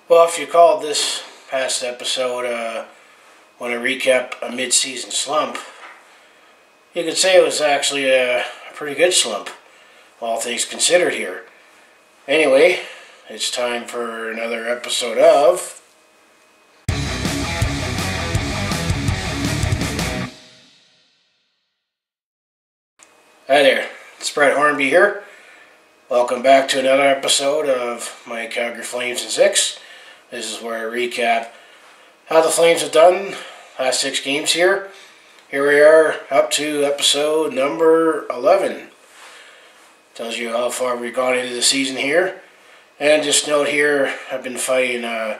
Well, if you called this past episode when I recap a mid-season slump, you could say it was actually a pretty good slump, all things considered here. Anyway, it's time for another episode of... Hi there, it's Brett Hornby here. Welcome back to another episode of my Calgary Flames in 6. This is where I recap how the Flames have done last 6 games here. Here we are up to episode number 11. Tells you how far we've gone into the season here. And just note here, I've been fighting a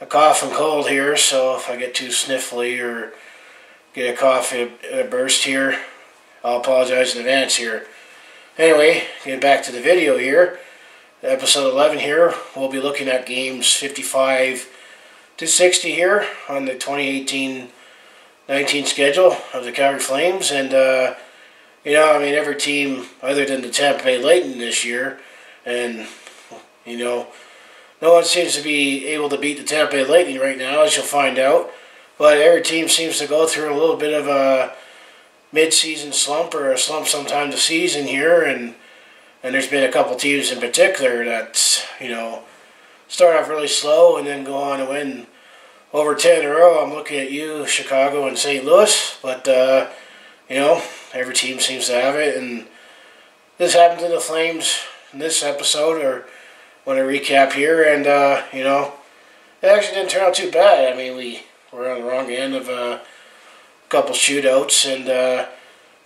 cough and cold here, so if I get too sniffly or get a cough in a burst here, I'll apologize in advance here. Anyway, getting back to the video here, episode 11 here, we'll be looking at games 55 to 60 here on the 2018-19 schedule of the Calgary Flames. And, every team other than the Tampa Bay Lightning this year, and, no one seems to be able to beat the Tampa Bay Lightning right now, as you'll find out. But every team seems to go through a little bit of a mid-season slump or a slump sometime this season here, and there's been a couple teams in particular that, start off really slow and then go on to win over 10 in a row. I'm looking at you, Chicago and St. Louis, but, every team seems to have it, and this happened to the Flames in this episode, or when I recap here, and, it actually didn't turn out too bad. I mean, we were on the wrong end of a couple shootouts, and the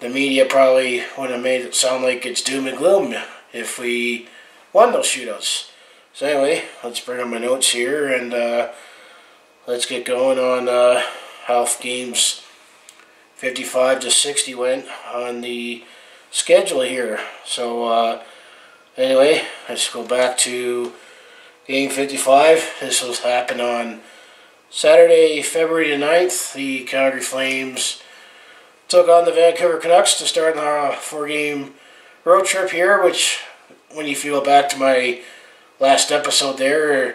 media probably would have made it sound like it's doom and gloom if we won those shootouts. So anyway, let's bring up my notes here, and let's get going on how games 55 to 60 went on the schedule here. So anyway, let's go back to game 55. This was happened on Saturday, February the 9th, the Calgary Flames took on the Vancouver Canucks to start a 4-game road trip here, which, when you feel back to my last episode there,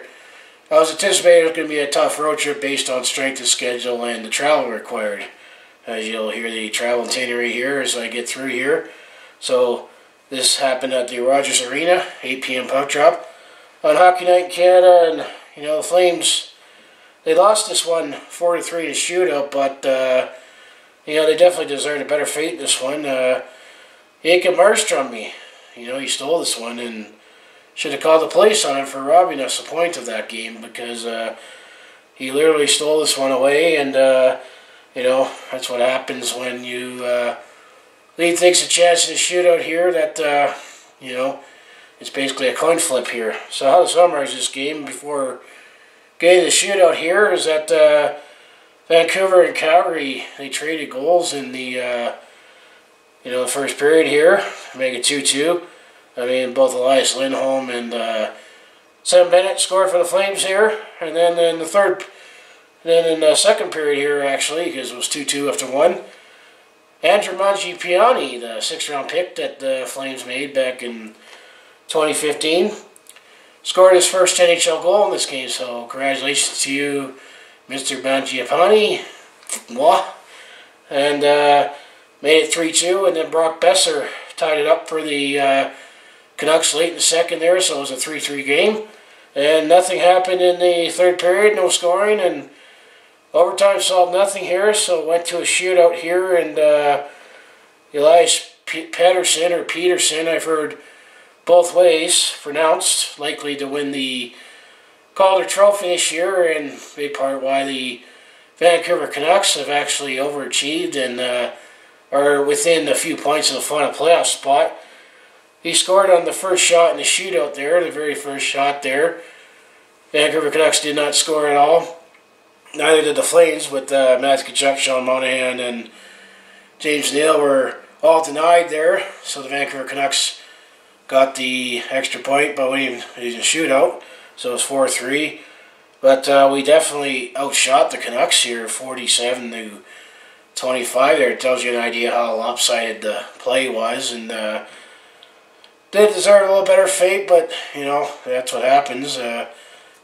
I was anticipating it was going to be a tough road trip based on strength of schedule and the travel required. As you'll hear the travel itinerary here as I get through here. So this happened at the Rogers Arena, 8 p.m. puck drop on Hockey Night in Canada, and the Flames, they lost this one 4-3 to shootout, but they definitely deserved a better fate in this one. Jacob Markstrom, he stole this one and should have called the police on him for robbing us the point of that game, because he literally stole this one away, and that's what happens when you lead things a chance in a shootout here. That it's basically a coin flip here. So how to summarize this game before getting the shootout here is that Vancouver and Calgary, they traded goals in the the first period here, make it 2-2. I mean, both Elias Lindholm and Sam Bennett scored for the Flames here, and then in the second period here, actually, because it was 2-2 after 1, Andrew Mangiapane, the 6th-round pick that the Flames made back in 2015, scored his first NHL goal in this game, so congratulations to you, Mr. Mangiapane. And made it 3-2, and then Brock Besser tied it up for the Canucks late in the second there, so it was a 3-3 game. And nothing happened in the third period, no scoring, and overtime solved nothing here, so it went to a shootout here, and Elias Peterson, I've heard both ways pronounced, likely to win the Calder Trophy this year, and big part why the Vancouver Canucks have actually overachieved and are within a few points of the final playoff spot. He scored on the first shot in the shootout there, the very first shot there. Vancouver Canucks did not score at all. Neither did the Flames, with Matt Tkachuk, Sean Monahan, and James Neal were all denied there. So the Vancouver Canucks got the extra point by winning the shootout. So it was 4-3. But we definitely outshot the Canucks here, 47 to 25 there. It tells you an idea how lopsided the play was, and did deserve a little better fate, but, you know, that's what happens.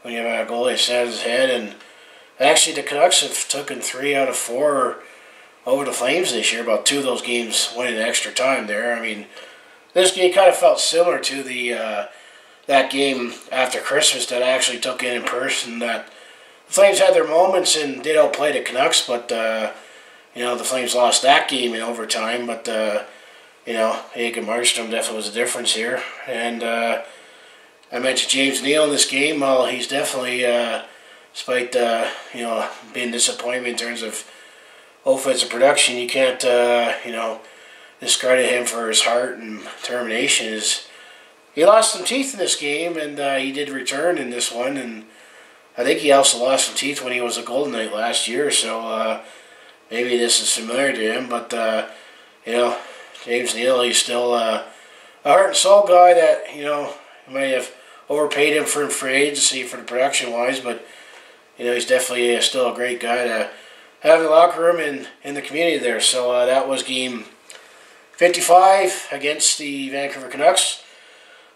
when you have a goalie set his head. And actually, the Canucks have taken 3 out of 4 over the Flames this year. About 2 of those games went in extra time there. I mean, this game kind of felt similar to the that game after Christmas that I actually took in person. That the Flames had their moments and did outplay the Canucks, but the Flames lost that game in overtime. But Jacob Markstrom definitely was a difference here. And I mentioned James Neal in this game. Well, he's definitely, despite being disappointed in terms of offensive production, you can't discredit him for his heart and determination. He lost some teeth in this game, and he did return in this one. And I think he also lost some teeth when he was a Golden Knight last year. So maybe this is familiar to him, but James Neal, he's still a heart and soul guy that might have overpaid him for free agency for the production wise, but he's definitely still a great guy to have in the locker room and in the community there. So that was game 55 against the Vancouver Canucks.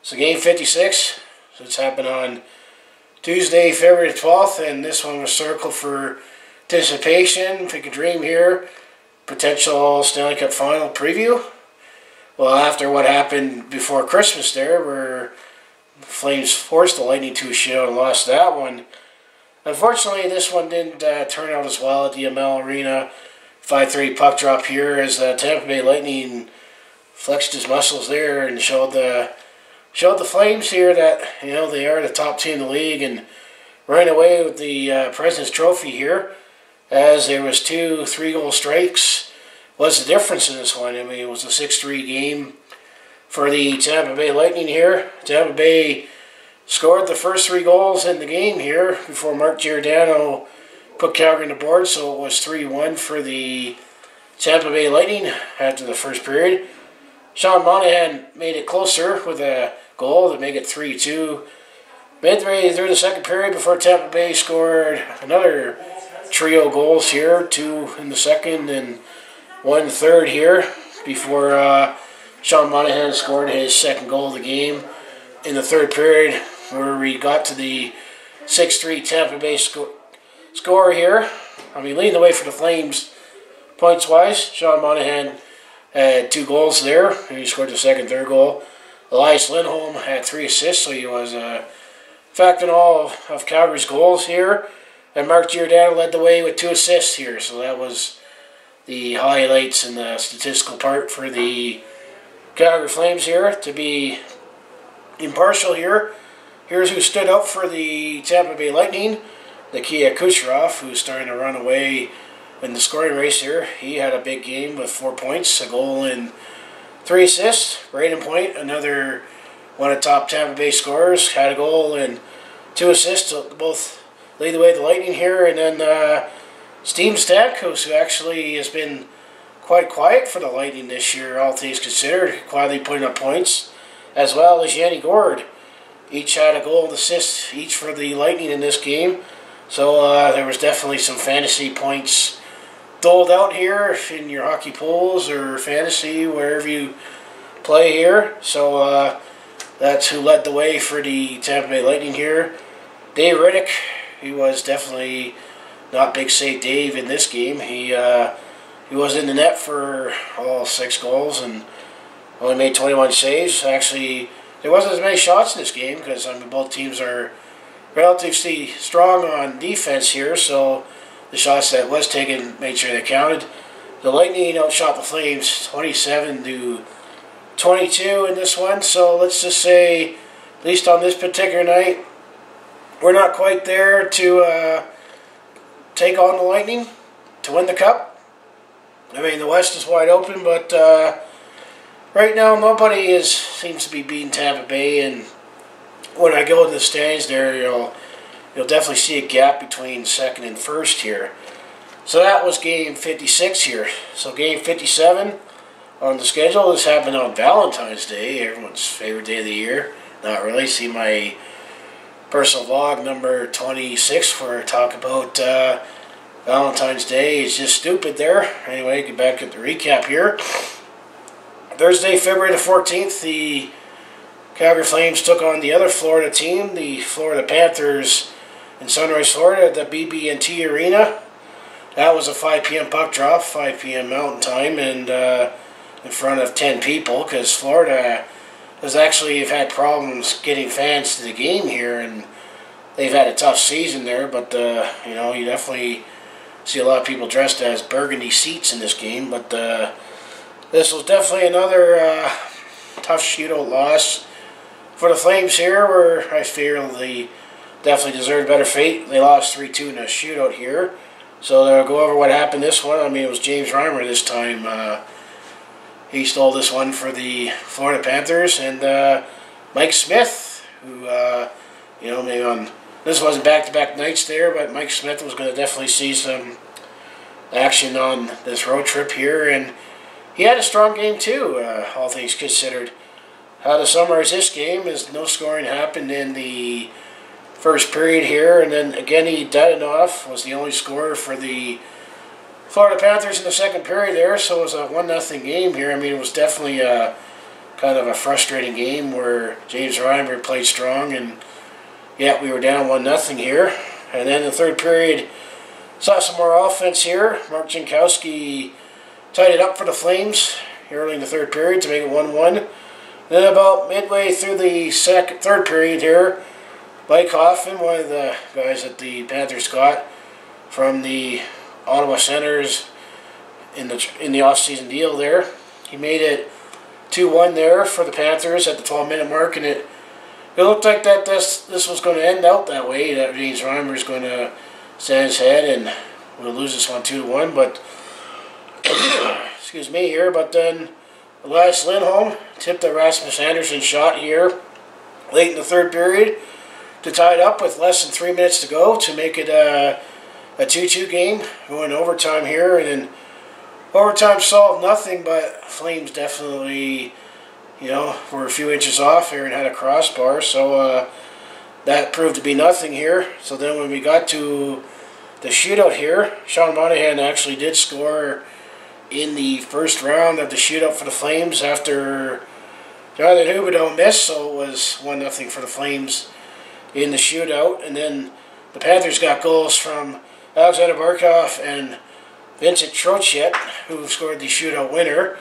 So game 56, so it's happened on Tuesday, February 12th, and this one was circled for anticipation. Pick a dream here. Potential Stanley Cup Final preview. Well, after what happened before Christmas there, where the Flames forced the Lightning to a shootout and lost that one. Unfortunately, this one didn't turn out as well at the ML Arena. 5-3 puck drop here as the Tampa Bay Lightning flexed his muscles there and showed the Flames here that they are the top team in the league and ran away with the President's Trophy here, as there was 2 3-goal strikes. Was the difference in this one? I mean, it was a 6-3 game for the Tampa Bay Lightning here. Tampa Bay scored the first 3 goals in the game here before Mark Giordano put Calgary on the board, so it was 3-1 for the Tampa Bay Lightning after the first period. Sean Monahan made it closer with a goal to make it 3-2. Midway through the second period before Tampa Bay scored another trio goals here, 2 in the second and 1 in the third here, before Sean Monahan scored his second goal of the game in the third period, where we got to the 6-3 Tampa Bay score here. I mean, leading the way for the Flames points-wise. Sean Monahan had 2 goals there, and he scored the second, third goal. Elias Lindholm had 3 assists, so he was fact in all of Calgary's goals here. And Mark Giordano led the way with 2 assists here, so that was the highlights and the statistical part for the Calgary Flames here. To be impartial here, here's who stood out for the Tampa Bay Lightning. Nikita Kucherov, who's starting to run away in the scoring race here. He had a big game with 4 points, a goal and 3 assists. Braden Point, another one of the top Tampa Bay scorers, had a goal and 2 assists. Both lead the way to the Lightning here. And then Steven Stamkos, who actually has been quite quiet for the Lightning this year, all things considered, quietly putting up points, as well as Yanni Gourde. Each had a goal and assist each for the Lightning in this game. So there was definitely some fantasy points doled out here in your hockey pools or fantasy, wherever you play here. So that's who led the way for the Tampa Bay Lightning here. Dave Riddick, he was definitely not big save Dave in this game. He was in the net for all 6 goals and only made 21 saves. Actually, there wasn't as many shots in this game because both teams are relatively strong on defense here, so the shots that was taken made sure they counted. The Lightning outshot the Flames 27-22 in this one, so let's just say, at least on this particular night, we're not quite there to take on the Lightning to win the Cup. I mean, the West is wide open, but right now nobody seems to be beating Tampa Bay, and when I go to the stands there, you'll definitely see a gap between second and first here. So that was game 56 here. So game 57 on the schedule. This happened on Valentine's Day, everyone's favorite day of the year. Not really. See my personal vlog number 26 where I talk about Valentine's Day. It's just stupid there. Anyway, get back at the recap here. Thursday, February the 14th, the Calgary Flames took on the other Florida team, the Florida Panthers, in Sunrise, Florida at the BB&T Arena. That was a 5 p.m. puck drop, 5 p.m. Mountain Time, and in front of 10 people, because Florida has actually had problems getting fans to the game here, and they've had a tough season there, but you know, you definitely see a lot of people dressed as burgundy seats in this game, but this was definitely another tough shootout loss for the Flames here, where I feel they definitely deserved better fate. They lost 3-2 in a shootout here. So they'll go over what happened this one. I mean, it was James Reimer this time. He stole this one for the Florida Panthers. And Mike Smith, who, you know, maybe on... This wasn't back-to-back nights there, but Mike Smith was going to definitely see some action on this road trip here. And he had a strong game, too, all things considered. How to summarize this game is no scoring happened in the first period here, and then again Dadonov was the only scorer for the Florida Panthers in the second period there, so it was a 1-0 game here. I mean, it was definitely kind of a frustrating game where James Reimer played strong, and yeah, we were down 1-0 here. And then in the third period, saw some more offense here. Mark Jankowski tied it up for the Flames early in the third period to make it 1-1. Then about midway through the third period here, Mike Hoffman, one of the guys that the Panthers got from the Ottawa Senators in the off-season deal there, he made it 2-1 there for the Panthers at the 12-minute mark, and it looked like that this was going to end out that way, that James Reimer is going to stand his head and we'll lose this one 2-1, but excuse me here, but then Elias Lindholm tipped a Rasmus Andersson shot here late in the third period to tie it up with less than 3 minutes to go to make it a 2-2 game, going overtime here, and then overtime solved nothing, but Flames definitely, you know, were a few inches off here and had a crossbar, so that proved to be nothing here. So then when we got to the shootout here, Sean Monahan actually did score in the first round of the shootout for the Flames after Jonathan Huberdeau missed, so it was 1-0 for the Flames in the shootout. And then the Panthers got goals from Alexander Barkov and Vincent Trocheck, who scored the shootout winner.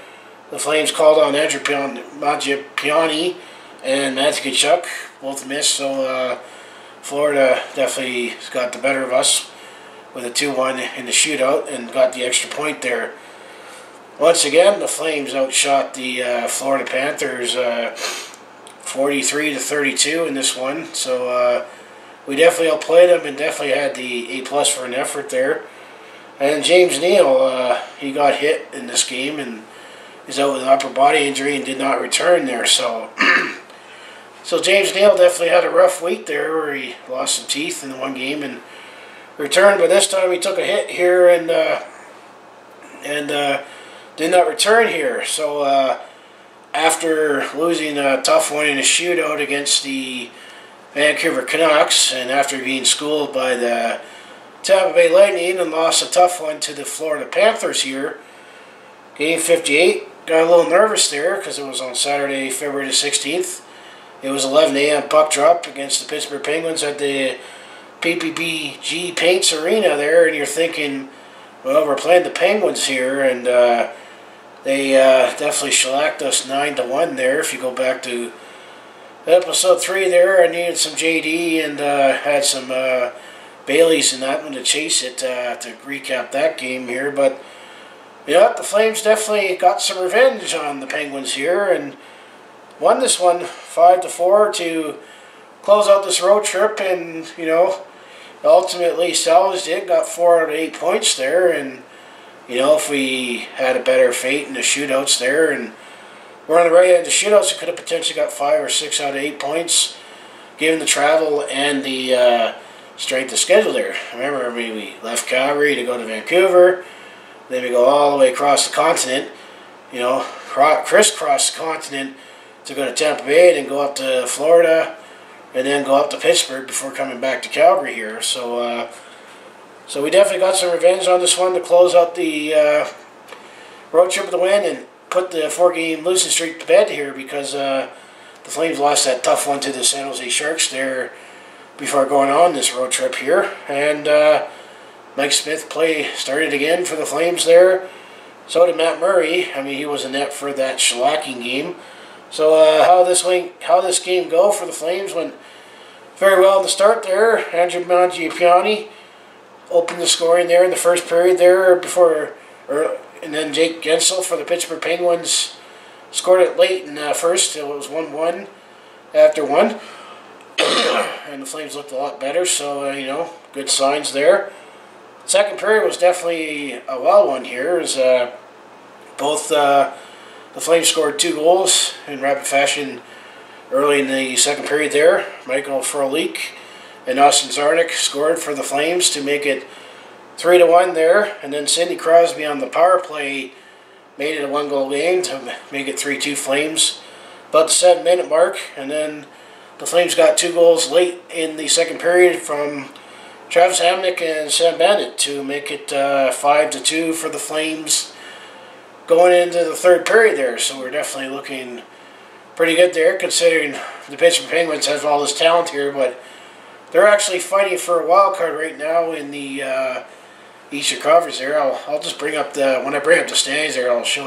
The Flames called on Andrew Mangiapane and Matthew Tkachuk, both missed, so Florida definitely got the better of us with a 2-1 in the shootout and got the extra point there. Once again, the Flames outshot the Florida Panthers 43-32 in this one, so we definitely outplayed them and definitely had the A+ for an effort there. And James Neal, he got hit in this game and is out with an upper body injury and did not return there, so so James Neal definitely had a rough week there where he lost some teeth in the one game and returned, but this time he took a hit here and did not return here. So after losing a tough one in a shootout against the Vancouver Canucks, and after being schooled by the Tampa Bay Lightning and lost a tough one to the Florida Panthers here, Game 58, got a little nervous there because it was on Saturday, February the 16th. It was 11 a.m. puck drop against the Pittsburgh Penguins at the PPG Paints Arena there, and you're thinking, well, we're playing the Penguins here, and they definitely shellacked us 9-1 there. If you go back to episode 3 there, I needed some JD and had some Baileys in that one to chase it to recap that game here, but yeah, the Flames definitely got some revenge on the Penguins here and won this one 5-4 to close out this road trip, and you know, ultimately salvaged it, got 4 out of 8 points there, and you know, if we had a better fate in the shootouts there and we're on the right end of the shootouts, we could have potentially got 5 or 6 out of 8 points given the travel and the strength of schedule there. Remember, we left Calgary to go to Vancouver. Then we go all the way across the continent, you know, crisscross the continent to go to Tampa Bay, then go up to Florida, and then go up to Pittsburgh before coming back to Calgary here. So, so we definitely got some revenge on this one to close out the road trip with a win and put the 4-game losing streak to bed here, because the Flames lost that tough one to the San Jose Sharks there before going on this road trip here. And Mike Smith started again for the Flames there. So did Matt Murray. I mean, he was in net for that shellacking game. So how this game go for the Flames went very well in the start there. Andrew Mangiapane opened the scoring there in the first period there and then Jake Gensel for the Pittsburgh Penguins scored it late in first. It was 1-1 after one. And the Flames looked a lot better, so, good signs there. Second period was definitely a wild one here, as both the Flames scored 2 goals in rapid fashion early in the second period there. Michael Frolik and Austin Czarnik scored for the Flames to make it 3-1 there, and then Sidney Crosby on the power play made it a 1-goal game to make it 3-2 Flames. About the 7-minute mark, and then the Flames got 2 goals late in the second period from Travis Hamonic and Sam Bennett to make it 5-2 for the Flames going into the third period there. So we're definitely looking pretty good there, considering the Pittsburgh Penguins have all this talent here, but they're actually fighting for a wild card right now in the Eastern Conference there. I'll just when I bring up the standings there, I'll show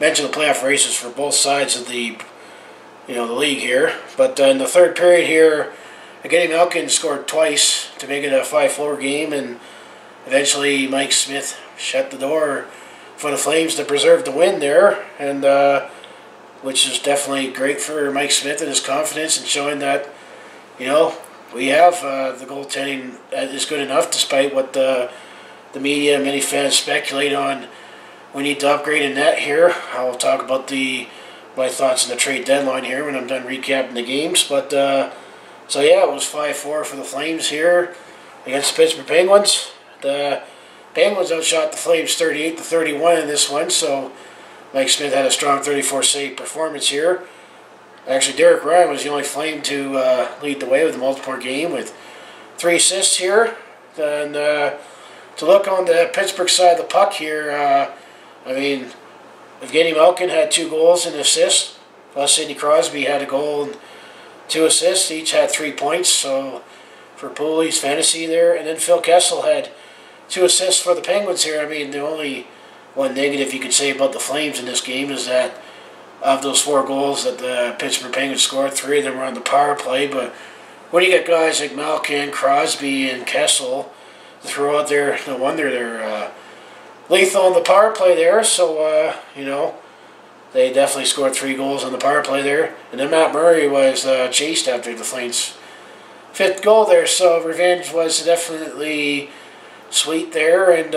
mention the playoff races for both sides of the league here. But in the third period here, Evgeny Malkin scored twice to make it a 5-4 game, and eventually Mike Smith shut the door for the Flames to preserve the win there, and which is definitely great for Mike Smith and his confidence in showing that, we have the goaltending that is good enough, despite what the media and many fans speculate on. We need to upgrade in net here. I'll talk about my thoughts on the trade deadline here when I'm done recapping the games. But so yeah, it was 5-4 for the Flames here against the Pittsburgh Penguins. The Penguins outshot the Flames 38-31 in this one, so Mike Smith had a strong 34-save performance here. Actually, Derek Ryan was the only Flame to lead the way with a multi-point game with 3 assists here. Then to look on the Pittsburgh side of the puck here, Evgeny Malkin had 2 goals and assists, plus Sidney Crosby had a goal and 2 assists. Each had 3 points, so for Pooley's fantasy there. And then Phil Kessel had 2 assists for the Penguins here. The only one negative you could say about the Flames in this game is that of those 4 goals that the Pittsburgh Penguins scored, 3 of them were on the power play. But when you get guys like Malkin, Crosby, and Kessel to throw out there, no wonder they're lethal on the power play there. So, they definitely scored 3 goals on the power play there. And then Matt Murray was chased after the Flames' 5th goal there. So revenge was definitely sweet there, and,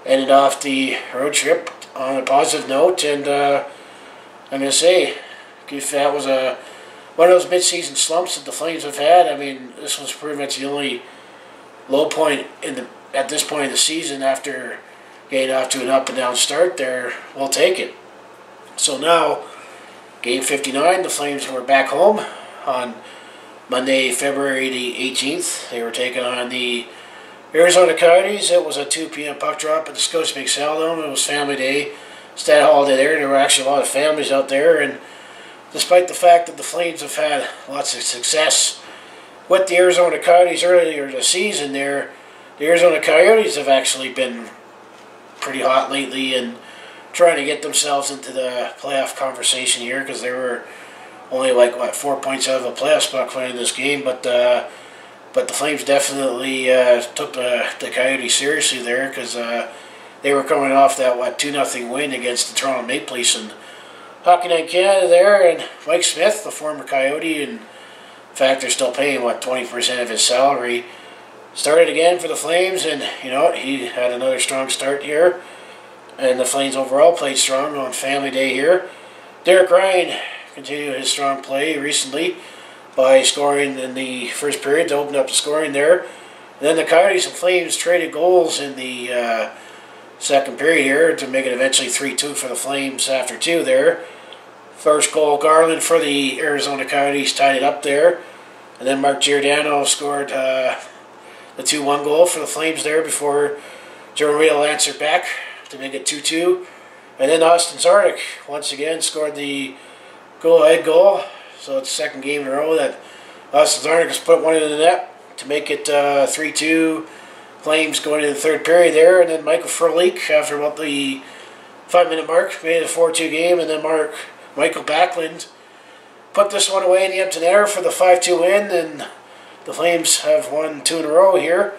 ended off the road trip on a positive note. And I'm going to say, if that was one of those mid-season slumps that the Flames have had, this was pretty much the only low point at this point of the season after getting off to an up-and-down start there. We'll take it. So now, Game 59, the Flames were back home on Monday, February the 18th. They were taking on the Arizona Coyotes. It was a 2 p.m. puck drop at the Scotiabank Saddledome. It was family day, stat holiday there. There were actually a lot of families out there, and despite the fact that the Flames have had lots of success with the Arizona Coyotes earlier this season there, the Arizona Coyotes have actually been pretty hot lately and trying to get themselves into the playoff conversation here, because they were only 4 points out of a playoff spot playing this game. But the Flames definitely took the Coyotes seriously there, because they were coming off that 2-0 win against the Toronto Maple Leafs in Hockey Night Canada there. And Mike Smith, the former Coyote, and in fact they're still paying 20% of his salary, started again for the Flames, and he had another strong start here. And the Flames overall played strong on family day here. Derek Ryan continued his strong play recently by scoring in the first period to open up the scoring there. And then the Coyotes and Flames traded goals in the second period here to make it eventually 3-2 for the Flames after 2 there. First goal, Garland for the Arizona Coyotes tied it up there. And then Mark Giordano scored the 2-1 goal for the Flames there before Joe Real answered back to make it 2-2. And then Austin Czarnik once again scored the go-ahead goal. So it's the second game in a row that Zarnik has put one in the net to make it 3-2. Flames going into the third period there, and then Michael Frolik, after about the 5-minute mark, made it a 4-2 game, and then Michael Backlund put this one away in the empty netter for the 5-2 win, and the Flames have won 2 in a row here.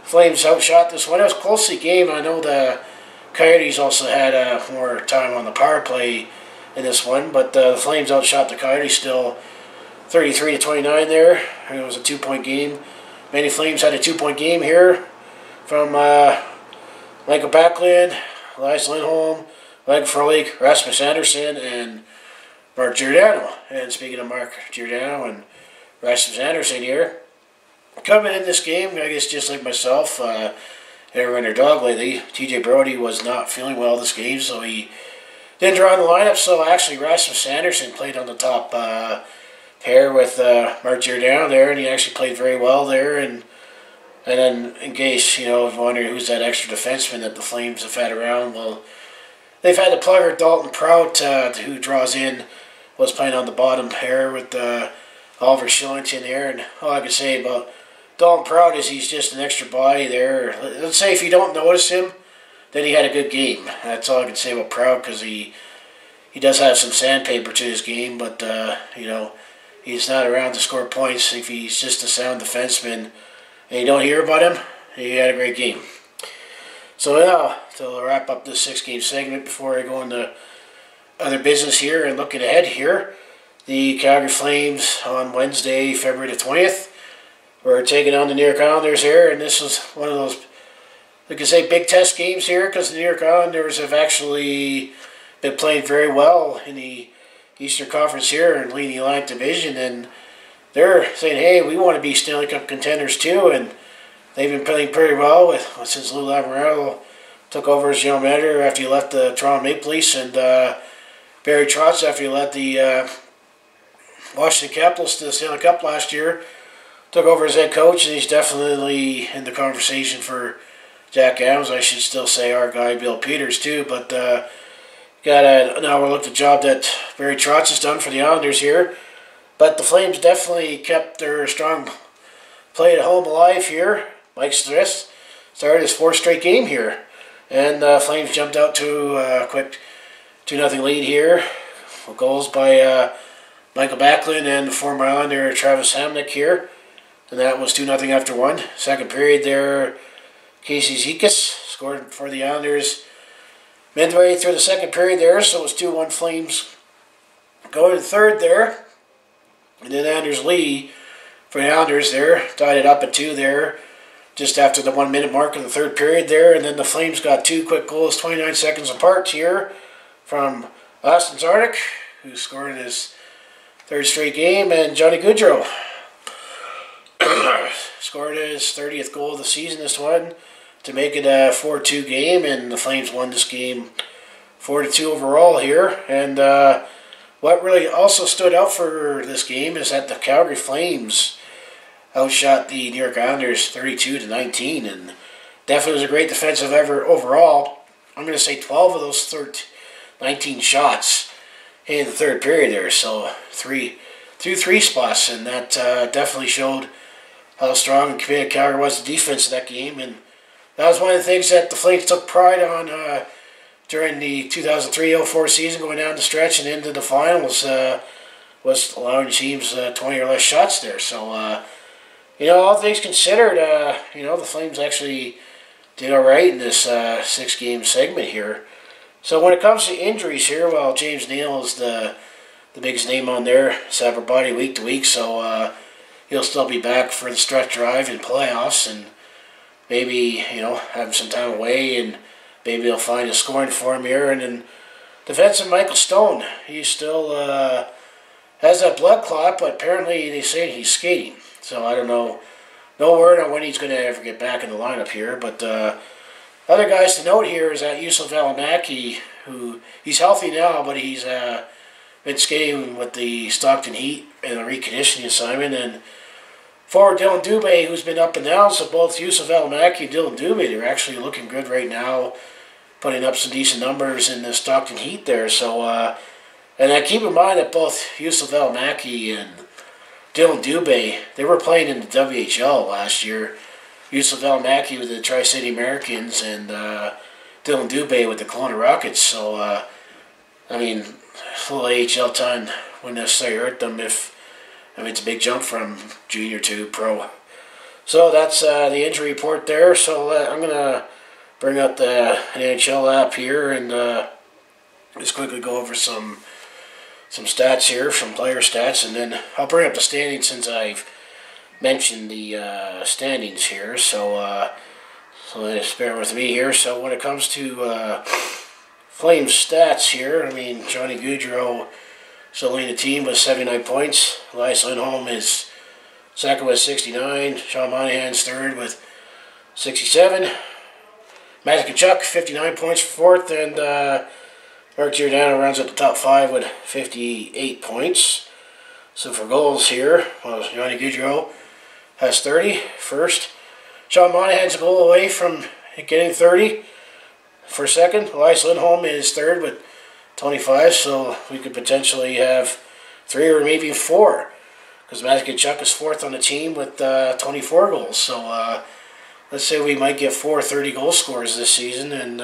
Flames outshot this one. It was a closely game. I know the Coyotes also had more time on the power play in this one, but the Flames outshot the Coyotes still 33-29 there. It was a 2-point game. Many Flames had a 2-point game here from Michael Backlund, Elias Lindholm, Mike Frolik, Rasmus Andersson, and Mark Giordano. And speaking of Mark Giordano and Rasmus Andersson here, coming in this game, I guess just like myself, they're underdog lately. TJ Brody was not feeling well this game, so he didn't draw in the lineup. So actually Rasmus Andersson played on the top pair with Mark Giordano there, and he actually played very well there. And then in case, wondering who's that extra defenseman that the Flames have had around, well, they've had the plugger Dalton Prout, who draws in, was playing on the bottom pair with Oliver Shillington there. And all I can say about Dalton Prout is he's just an extra body there. Let's say if you don't notice him, then he had a good game. That's all I can say about Prout, because he does have some sandpaper to his game, but he's not around to score points. If he's just a sound defenseman and you don't hear about him, he had a great game. So now, to wrap up this 6-game segment before I go into other business here and looking ahead here, the Calgary Flames on Wednesday, February the 20th, were taking on the New York Islanders here, and this was one of those, we could say, big test games here, because the New York Islanders have actually been playing very well in the Eastern Conference here and leading the Atlantic Division, and they're saying, hey, we want to be Stanley Cup contenders too, and they've been playing pretty well since Lou Lamoriello took over as general manager after he left the Toronto Maple Leafs, and Barry Trotz after he led the Washington Capitals to the Stanley Cup last year, took over as head coach, and he's definitely in the conversation for Jack Adams. I should still say our guy Bill Peters too, but now we'll look at the job that Barry Trotz has done for the Islanders here. But the Flames definitely kept their strong play at home alive here. Mike Stress started his 4th straight game here, and the Flames jumped out to a quick 2-0 lead here. Goals by Michael Backlund and the former Islander Travis Hamonic here, and that was 2-0 after 1. Second period there, Casey Zikas scored for the Islanders midway through the second period there, so it was 2-1 Flames. Going to the third there, and then Anders Lee for the Islanders there tied it up at 2 there, just after the 1-minute mark of the third period there, and then the Flames got 2 quick goals 29 seconds apart here from Austin Zarnik, who scored in his 3rd straight game, and Johnny Gaudreau scored his 30th goal of the season this one to make it a 4-2 game, and the Flames won this game 4-2 overall here. And what really also stood out for this game is that the Calgary Flames outshot the New York Islanders 32-19, and definitely was a great defensive effort overall. I'm going to say 12 of those 19 shots in the third period there, so 3 spots, and that definitely showed how strong and committed Calgary was to defense in that game. And that was one of the things that the Flames took pride on during the 2003-04 season, going down the stretch and into the finals, was allowing teams 20 or less shots there. So, all things considered, the Flames actually did all right in this 6-game segment here. So when it comes to injuries here, well, James Neal is the biggest name on there. He's upper body week to week, so he'll still be back for the stretch drive in playoffs, and maybe, have some time away, and maybe he'll find a scoring form here. And then defenseman Michael Stone, he still has that blood clot, but apparently they say he's skating. So I don't know. No word on when he's going to ever get back in the lineup here. But other guys to note here is that Yusuf Valimaki, who he's healthy now, but he's been skating with the Stockton Heat in a reconditioning assignment. And forward Dylan Dubé, who's been up and down, so both Yusuf Valimaki and Dylan Dubé, they're actually looking good right now, putting up some decent numbers in the Stockton Heat there. So, and keep in mind that both Yusuf Valimaki and Dylan Dubé, they were playing in the WHL last year. Yusuf El-Maki with the Tri-City Americans and Dylan Dubé with the Kelowna Rockets. So, I mean, full AHL time wouldn't necessarily hurt them if, I mean, it's a big jump from junior to pro. So that's the injury report there. So I'm going to bring up the NHL app here and just quickly go over some stats here, some player stats, and then I'll bring up the standings since I've mentioned the standings here. So just bear with me here. So when it comes to Flames stats here, I mean, Johnny Gaudreau still leading the team with 79 points. Elias Lindholm is second with 69. Sean Monahan's third with 67. Matt Tkachuk, 59 points for fourth, and Mark Giordano rounds up the top five with 58 points. So for goals here, well, Johnny Gaudreau has 30 first. Sean Monahan's a goal away from getting 30 for second. Elias Lindholm is third with 25, so we could potentially have 3 or maybe 4, because Matt Tkachuk is fourth on the team with 24 goals. So let's say we might get 4 30-goal scorers this season, and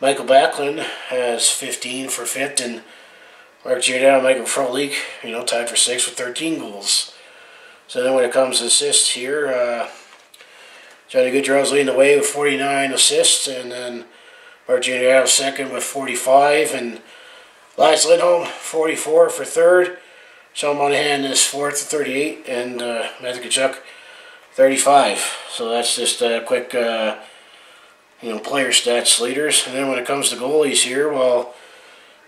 Michael Backlund has 15 for fifth, and Mark Giordano, Michael Frolik, tied for sixth with 13 goals. So then when it comes to assists here, Johnny Gaudreau's leading the way with 49 assists, and then Mark Giordano second with 45, and Elias Lindholm 44 for third. Sean Monahan is fourth with 38, and Matt Tkachuk 35. So that's just a quick, player stats leaders. And then when it comes to goalies here, well,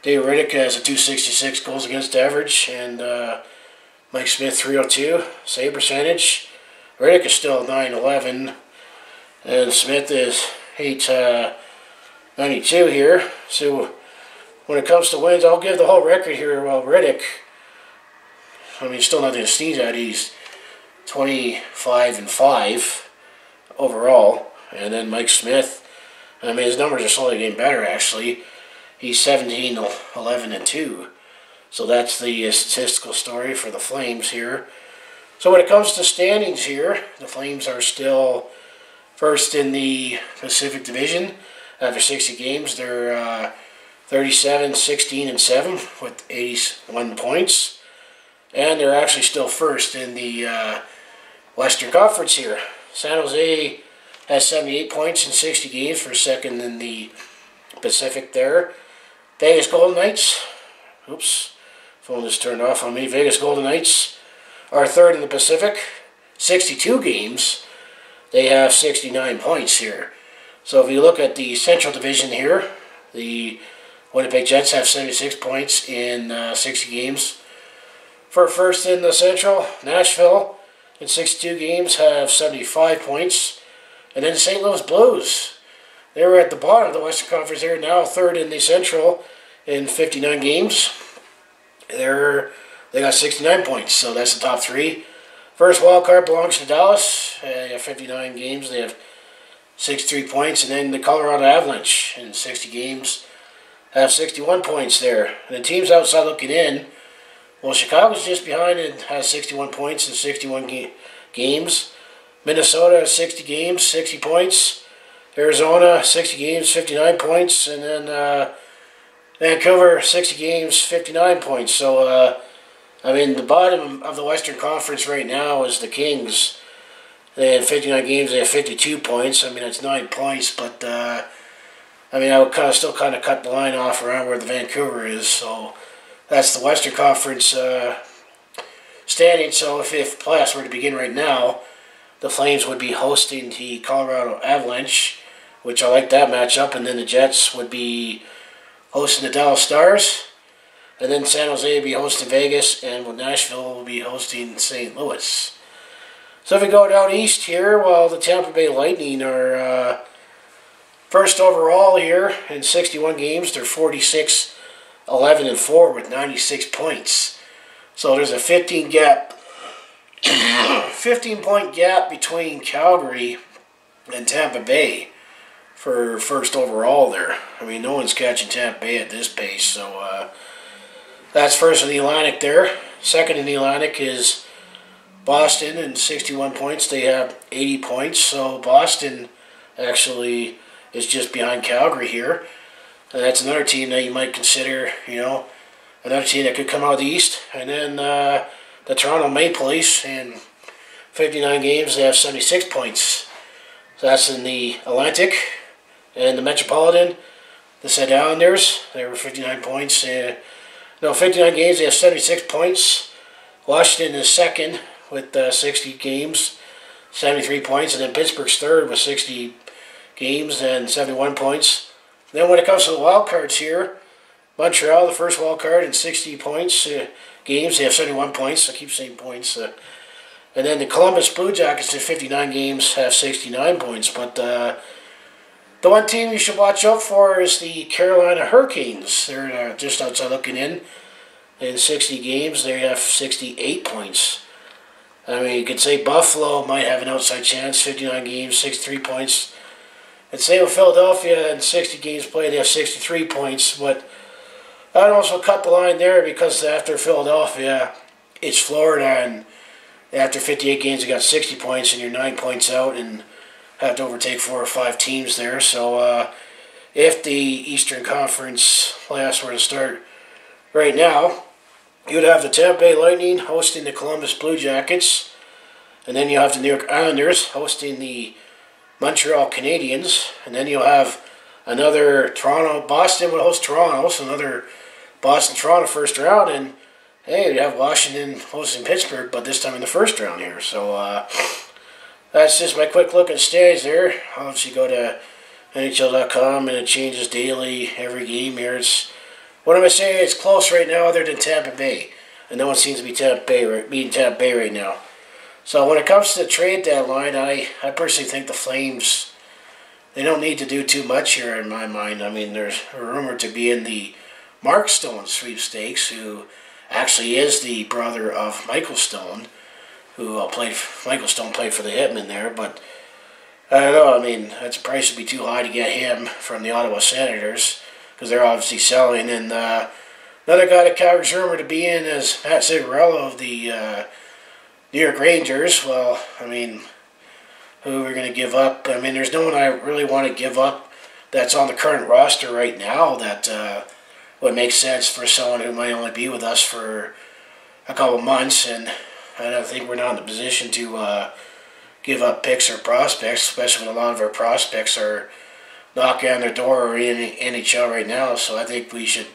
Dave Riddick has a 266 goals against average, and Mike Smith 302 save percentage. Riddick is still 911, and Smith is 892 here. So when it comes to wins, I'll give the whole record here. Well, Riddick, I mean, still nothing to sneeze at. He's 25-5 overall, and then Mike Smith, I mean, his numbers are slowly getting better, actually. He's 17-11-2. So that's the statistical story for the Flames here. So when it comes to standings here, the Flames are still first in the Pacific Division. After 60 games, they're 37-16-7 with 81 points. And they're actually still first in the Western Conference here. San Jose has 78 points in 60 games for second in the Pacific there. Vegas Golden Knights, oops, phone just turned off on me. Vegas Golden Knights are third in the Pacific, 62 games. They have 69 points here. So if you look at the Central Division here, the Winnipeg Jets have 76 points in 60 games. For first in the Central, Nashville in 62 games have 75 points. And then the St. Louis Blues, they were at the bottom of the Western Conference here, now third in the Central in 59 games. They got 69 points, so that's the top three. First wild card belongs to Dallas. They have 59 games. They have 63 points. And then the Colorado Avalanche in 60 games have 61 points there. And the teams outside looking in, well, Chicago's just behind and has 61 points in 61 games. Minnesota has 60 games, 60 points. Arizona, 60 games, 59 points. And then Vancouver, 60 games, 59 points. So, I mean, the bottom of the Western Conference right now is the Kings. They have 59 games, they have 52 points. I mean, that's 9 points, but, I mean, I would still cut the line off around where the Vancouver is. So that's the Western Conference standing. So if playoffs were to begin right now, the Flames would be hosting the Colorado Avalanche, which I like that matchup, and then the Jets would be hosting the Dallas Stars, and then San Jose would be hosting Vegas, and Nashville will be hosting St. Louis. So if we go down east here, well, the Tampa Bay Lightning are first overall here in 61 games. They're 46-11-4 with 96 points. So there's a 15-point gap between Calgary and Tampa Bay for first overall there. I mean, no one's catching Tampa Bay at this pace, so that's first in the Atlantic there. second in the Atlantic is Boston and 61 points. They have 80 points. So Boston actually is just behind Calgary here. And that's another team that you might consider, another team that could come out of the East. And then the Toronto Maple Leafs in 59 games, they have 76 points. So that's in the Atlantic. And the Metropolitan, the St. Islanders, they were 59 points. 59 games, they have 76 points. Washington is second with 60 games, 73 points. And then Pittsburgh's third with 60 games and 71 points. Then when it comes to the wild cards here, Montreal, the first wild card, and 60 points games. They have 71 points. I keep saying points. And then the Columbus Blue Jackets in 59 games have 69 points. But the one team you should watch out for is the Carolina Hurricanes. They're just outside looking in. In 60 games, they have 68 points. I mean, you could say Buffalo might have an outside chance. 59 games, 63 points. And same with Philadelphia, in 60 games played, they have 63 points. But I'd also cut the line there because after Philadelphia, it's Florida. And after 58 games, you got 60 points and you're 9 points out and have to overtake 4 or 5 teams there. So if the Eastern Conference playoffs were to start right now, you'd have the Tampa Bay Lightning hosting the Columbus Blue Jackets. And then you have the New York Islanders hosting the Montreal Canadiens. And then you'll have another Boston would host Toronto, so another Boston-Toronto first round. And hey, you have Washington hosting Pittsburgh, but this time in the first round here. So that's just my quick look at standings there. Obviously go to NHL.com and it changes daily, every game here. What am I saying? It's close right now other than Tampa Bay. And no one seems to be beating Tampa Bay right now. So when it comes to the trade deadline, I personally think the Flames, they don't need to do too much here in my mind. I mean, there's a rumor to be in the Mark Stone sweepstakes, who actually is the brother of Michael Stone, Michael Stone played for the Hitmen there, but I don't know, I mean, that price would be too high to get him from the Ottawa Senators, because they're obviously selling. And another guy that Calgary's rumored to be in is Matt Cigarello of the New York Rangers. Well, I mean, who are we going to give up? I mean, there's no one I really want to give up that's on the current roster right now that would make sense for someone who might only be with us for a couple months. And I don't think we're not in a position to give up picks or prospects, especially when a lot of our prospects are knocking on their door or in the NHL right now. So I think we should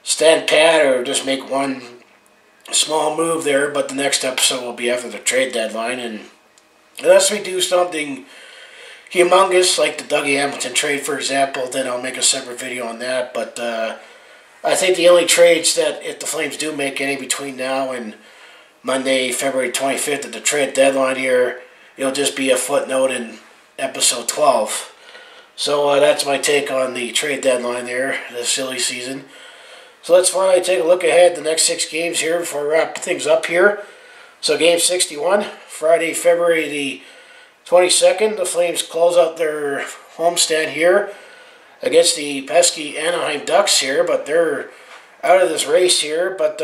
stand pat or just make one small move there. But the next episode will be after the trade deadline. And unless we do something humongous, like the Dougie Hamilton trade, for example, then I'll make a separate video on that. But I think the only trades that, if the Flames do make any between now and Monday, February 25th at the trade deadline here, it'll just be a footnote in episode 12. So that's my take on the trade deadline there, the silly season. So let's finally take a look ahead the next 6 games here before we wrap things up here. So game 61, Friday, February the 22nd, the Flames close out their homestand here against the pesky Anaheim Ducks here, but they're out of this race here. But,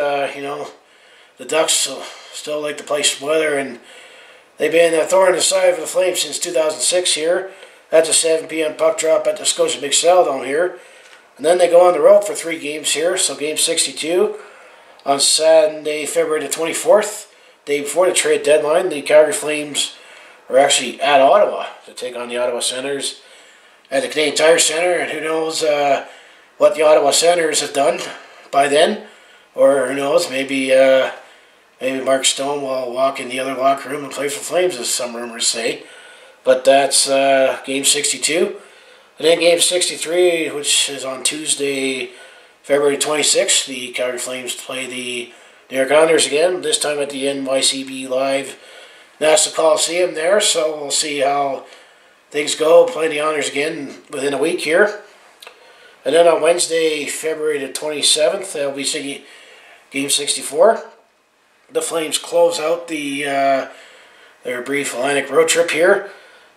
the Ducks still like to play weather, and they've been a thorn in the side of the Flames since 2006 here. That's a 7 p.m. puck drop at the Scotia Big Saddledome here. And then they go on the road for 3 games here. So game 62 on Sunday, February the 24th, day before the trade deadline. The Calgary Flames are actually at Ottawa to take on the Ottawa Senators at the Canadian Tire Centre. And who knows what the Ottawa Senators have done by then. Or who knows, maybe Mark Stone will walk in the other locker room and play for Flames, as some rumors say. But that's game 62. And then game 63, which is on Tuesday, February 26th, the Calgary Flames play the New York Islanders again, this time at the NYCB Live Nassau Coliseum there. So we'll see how things go, playing the Islanders again within a week here. And then on Wednesday, February the 27th, that'll be game 64. The Flames close out their brief Atlantic road trip here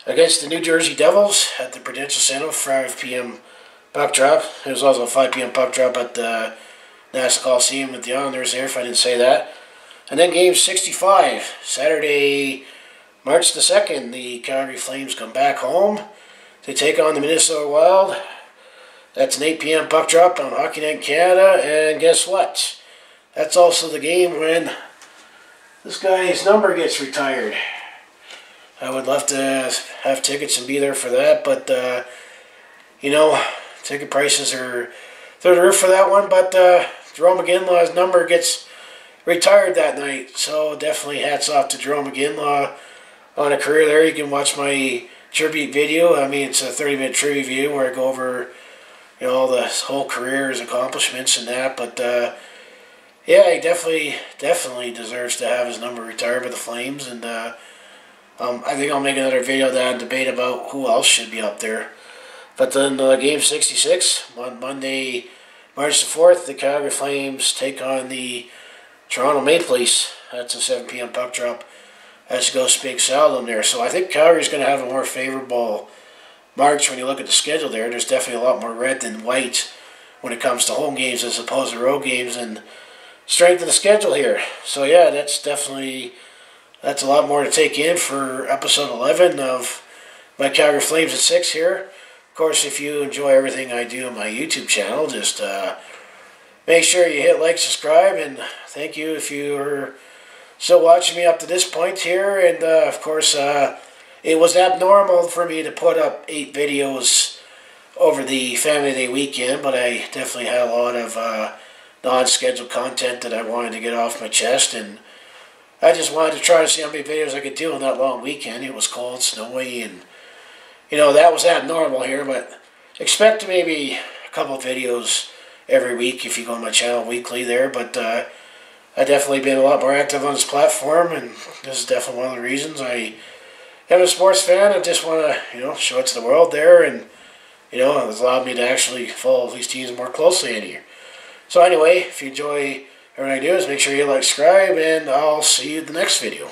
against the New Jersey Devils at the Prudential Center, 5 p.m. puck drop. There was also a 5 p.m. puck drop at the Nassau Coliseum with the Islanders there, if I didn't say that. And then game 65, Saturday, March the 2nd, the Calgary Flames come back home. They take on the Minnesota Wild. That's an 8 p.m. puck drop on Hockey Night in Canada. And guess what? That's also the game when this guy's number gets retired. I would love to have tickets and be there for that, but, you know, ticket prices are through the roof for that one. But Jerome McGinlaw's number gets retired that night, so definitely hats off to Jerome McGinlaw on a career there. You can watch my tribute video. I mean, it's a 30-minute tribute video where I go over, you know, all the whole career, his accomplishments and that. But yeah, he definitely deserves to have his number retired by the Flames. And I think I'll make another video that debate about who else should be up there. But then game 66 on Monday, March the 4th, the Calgary Flames take on the Toronto Maple Leafs. That's a 7 p.m. puck drop. That's Go Big Salad there. So I think Calgary's going to have a more favorable March when you look at the schedule there. There's definitely a lot more red than white when it comes to home games as opposed to road games, and strength of the schedule here. So yeah, that's a lot more to take in for episode 11 of my Calgary Flames at 6 here. Of course, if you enjoy everything I do on my YouTube channel, just make sure you hit like, subscribe, and thank you if you are still watching me up to this point here. And of course, it was abnormal for me to put up 8 videos over the Family Day weekend, but I definitely had a lot of non-scheduled content that I wanted to get off my chest, and I just wanted to try to see how many videos I could do on that long weekend. It was cold, snowy, and you know, that was abnormal here, but expect maybe a couple of videos every week if you go on my channel weekly there. But I've definitely been a lot more active on this platform, and this is definitely one of the reasons I am a sports fan. I just want to, you know, show it to the world there, and you know, it's allowed me to actually follow these teams more closely in here. So anyway, if you enjoy everything I do, is make sure you like, subscribe, and I'll see you in the next video.